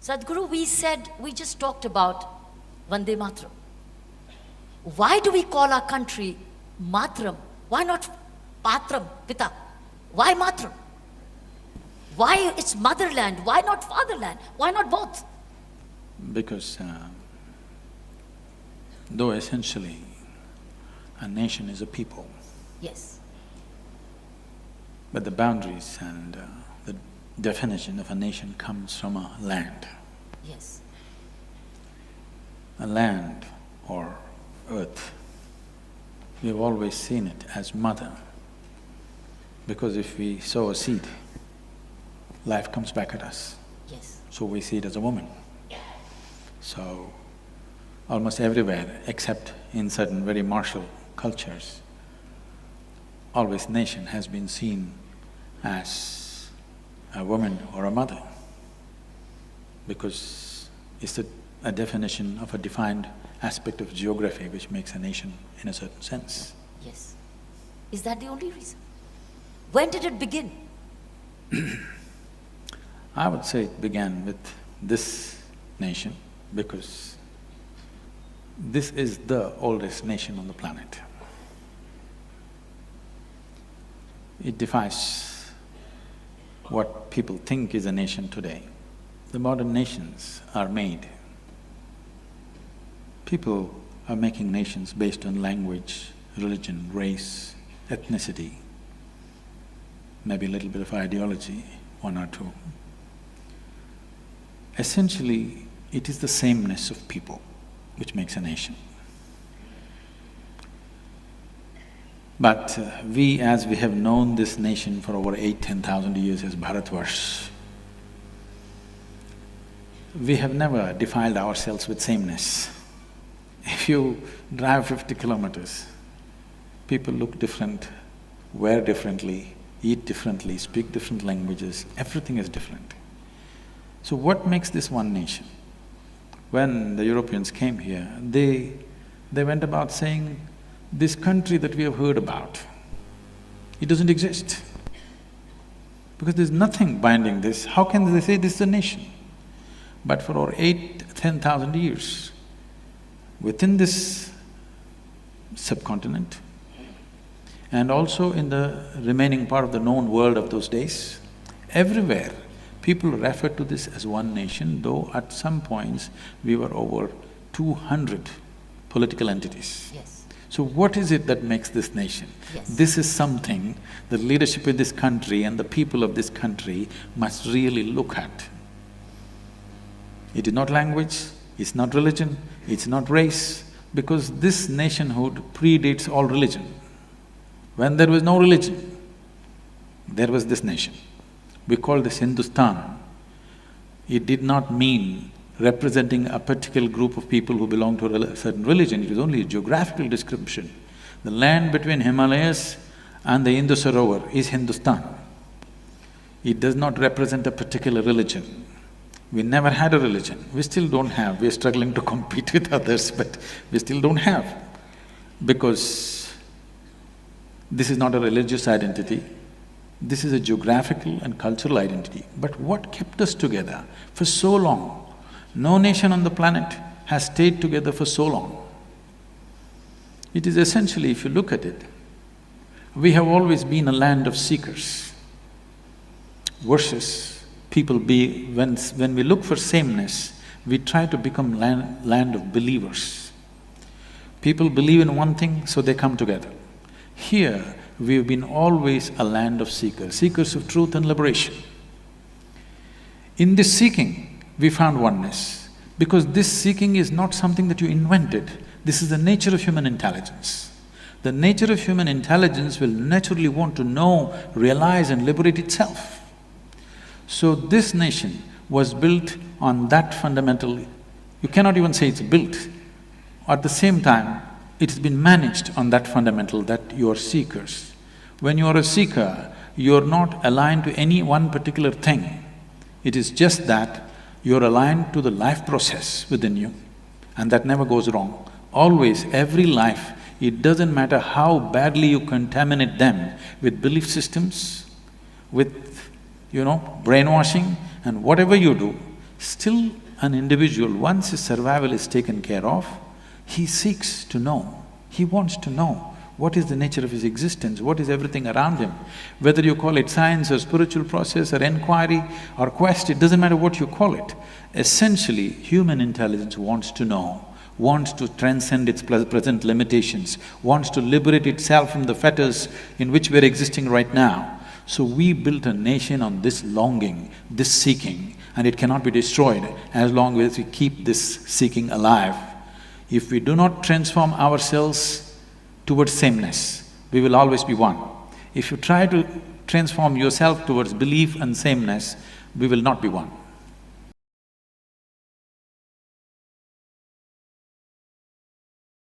Sadhguru, we just talked about Vande Mataram. Why do we call our country Mataram? Why not Patram, Pita? Why Mataram? Why it's motherland? Why not fatherland? Why not both? Because though essentially a nation is a people, Yes. but the boundaries and the definition of a nation comes from a land. Yes. A land or earth, we have always seen it as mother, because if we sow a seed, life comes back at us. Yes. So we see it as a woman. So, almost everywhere except in certain very martial cultures, always nation has been seen as a woman or a mother, because it's a definition of a defined aspect of geography which makes a nation in a certain sense. Yes. Is that the only reason? When did it begin? I would say it began with this nation because this is the oldest nation on the planet. It defies what people think is a nation today. The modern nations are made. People are making nations based on language, religion, race, ethnicity, maybe a little bit of ideology, one or two. Essentially, it is the sameness of people which makes a nation. But we, as we have known this nation for over 8,000–10,000 years as Bharatvarsh, we have never defiled ourselves with sameness. If you drive 50 kilometers, people look different, wear differently, eat differently, speak different languages, everything is different. So what makes this one nation? When the Europeans came here, they went about saying, this country that we have heard about, it doesn't exist. Because there's nothing binding this, how can they say this is a nation? But for over 8–10,000 years, within this subcontinent and also in the remaining part of the known world of those days, everywhere people refer to this as one nation, though at some points we were over 200 political entities. Yes. So what is it that makes this nation? Yes. This is something the leadership in this country and the people of this country must really look at. It is not language, it's not religion, it's not race, because this nationhood predates all religion. When there was no religion, there was this nation. We call this Hindustan. It did not mean representing a particular group of people who belong to a certain religion, it was only a geographical description. The land between Himalayas and the Indus Sarovar is Hindustan. It does not represent a particular religion. We never had a religion, we still don't have, we're struggling to compete with others, but we still don't have. Because this is not a religious identity, this is a geographical and cultural identity. But what kept us together for so long? No nation on the planet has stayed together for so long. It is essentially, if you look at it, we have always been a land of seekers versus people be… when we look for sameness, we try to become land of believers. People believe in one thing, so they come together. Here, we've been always a land of seekers, seekers of truth and liberation. In this seeking, we found oneness, because this seeking is not something that you invented, this is the nature of human intelligence. The nature of human intelligence will naturally want to know, realize and liberate itself. So this nation was built on that fundamental… you cannot even say it's built. At the same time, it's been managed on that fundamental that you are seekers. When you are a seeker, you're not aligned to any one particular thing. It is just that you're aligned to the life process within you, and that never goes wrong. Always, every life, it doesn't matter how badly you contaminate them with belief systems, with brainwashing and whatever you do, Still, an individual, once his survival is taken care of, he seeks to know. He wants to know what is the nature of his existence, what is everything around him. Whether you call it science or spiritual process or inquiry or quest, it doesn't matter what you call it. Essentially, human intelligence wants to know, wants to transcend its present limitations, wants to liberate itself from the fetters in which we're existing right now. So we built a nation on this longing, this seeking, and it cannot be destroyed as long as we keep this seeking alive. If we do not transform ourselves towards sameness, we will always be one. If you try to transform yourself towards belief and sameness, we will not be one.